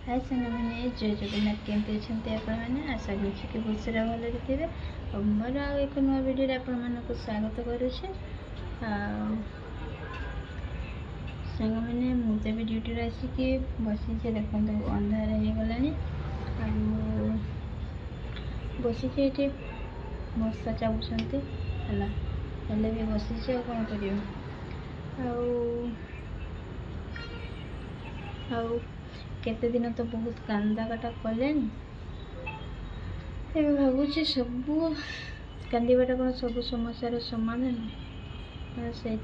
हाय सागर मैंने जय जगन्नाथ केमती अच्छा आपण मैंने आशा कर खुशी भले थे और मोर आउ एक नुआ वीडियो आपण मानक स्वागत करुचे। सांग मैंने मुझे भी ड्यूटी आसिकी बसी देखो अंधार हो गला बसी ये मशा चाबुंट है भी बसी कौन कर केते दिन तो बहुत कांदा काटा कले भावुँ सबू कांदाटा कौन सब समस्या समाधान से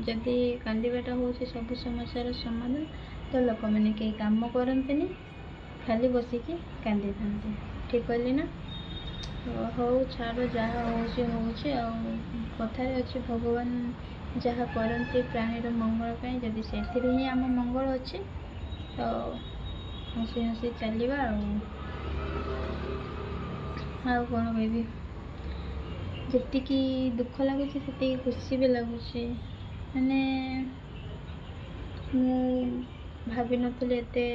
जदि कांदाटा हूँ सब समस्या समाधान तो लोक मैंने कई काम करते खाली बसिकी कांदी था ठीक कहली ना। हो छाड़ जहाँ हूँ कथार अच्छे भगवान जहाँ करते प्राणीर मंगल जदि से ही आम मंगल अच्छे तो हसी हसी चलवा कौन कह जी दुख लगुच से खुशी भी लगुच मैंने भाभी नी एते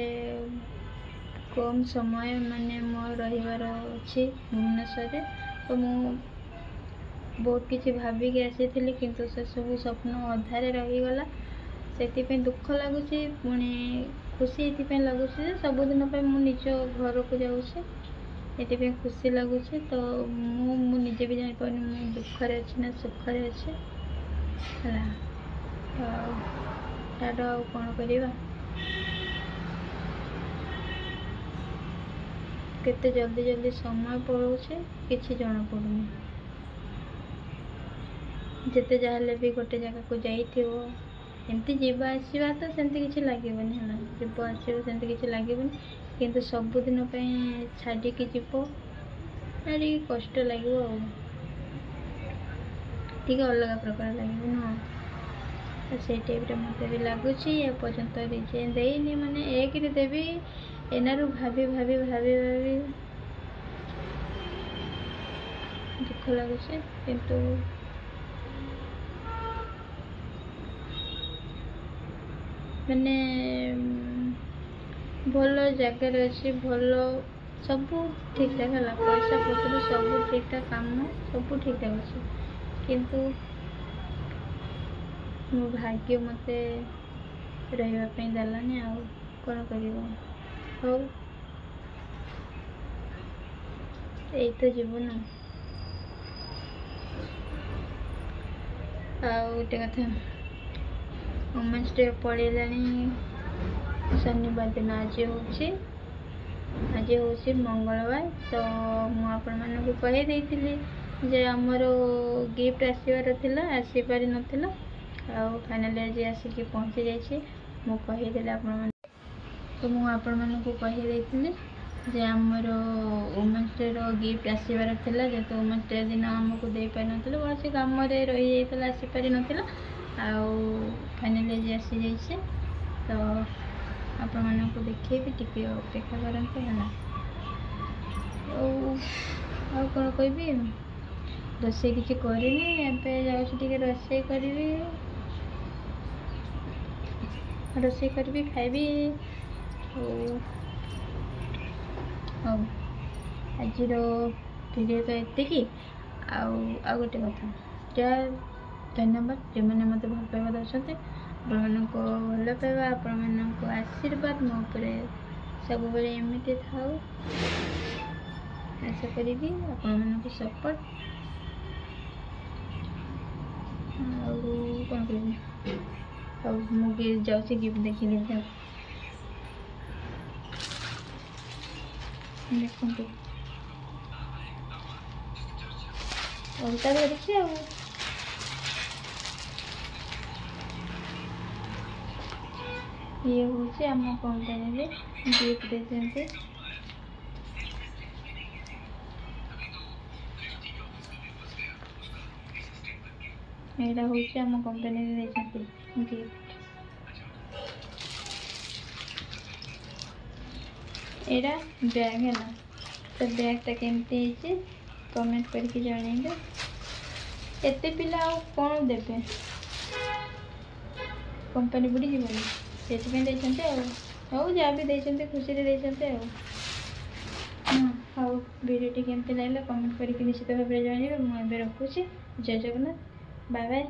कम समय माने मो रहीबार अच्छी भुवनेश्वर तो मु बहुत किसी भाविकी आसी किंतु से सब स्वप्न अधारे रहीगला से दुख लगुच पुणी खुशी ये लगुच सबुदिन मु निज घर को जाऊे खुशी लगुच तो मुझे भी जापर मु दुखरे अच्छे ना सुखरे अच्छे है तो कौन करवा केते जल्दी जल्दी समय पड़ोचे किसी जना पड़ूनी जिते जहाँ भी गोटे जगह को जाइए एमती जीवा आसवा तो सेमती किसी लगे है जीव आसो सेमती किसी लगे किंतु सबुदिन छाड़ी जीव अरे कष्ट लगे टी अलग प्रकार लगे नुह से टाइप मत भी लगुच एपर्यंत रिजाइन देनी माने एक देवी एनारू भाभी भाभी भाभी भाभी दुख लगुच किंतु मैंने भल जगार अच्छी भल सब ठीक ठाक है पैसा पत्र सब ठीक ठाक काम सब ठीक ठाक अच्छे किंतु मो भाग्य मत रही देलानी आ कौन कर हो यही तो जीवन आटे कथा वुमेन्स डे पड़ेगा शनिवार दिन आज हूँ मंगलवार तो मुझे कही जे आमर गिफ्ट आसबार थिला आसी पारि नथिला फाइनली आज आसिक पहुँची जाइए मुझे आपण तो मुझे कही जे आमर वुमेन्स डे गिफ्ट आसबार थिला जेहेतु वुमेन्स डे दिन आमको दे पारि नथिला कौन से काम रही जाता आसी पारि नथिला फाइनली आज आसी जाइए तो आपण मानक देखिए टिके अपेक्षा करते है कौन कहबी रोसे किसी करनी जाऊँगी रोसे करी रोसे करी खाइबी आज वीडियो तो एति आ गोटे कथा जहाँ धन्यवाद जो मैंने मत भल पाइबा दौरान आपण भल पाइबा आपण आशीर्वाद मो पर सब बेले एमती था आशा करी आपण सपोर्ट कौन कह मुझे जाऊँगी गिफ्ट देखी देखो अलता देखिए ये हूँ आम कंपनी गिफ्ट देते यहाँ हूँ आम कंपनी देते गिफ्ट यहाँ बैग है ना तो बैगटा केमती कमेंट करके जनइबे एते पिला कौन देवे कंपनी बुड़ी जीवन से ହଉ ଯାହା ବି ଦେଇଛନ୍ତି ଖୁସିରେ ଦେଇଛନ୍ତି ଆଉ। ହଁ ହଉ, ଭିଡ଼ିଓଟି କେମିତି ଲାଗିଲା କମେଣ୍ଟ କରିକି ନିଶ୍ଚିତ ଭାବରେ ଜଣାଇବେ। ମୁଁ ଏବେ ରଖୁଛି। ଜୟ ଜଗନ୍ନାଥ, ବାଏ ବାଏ।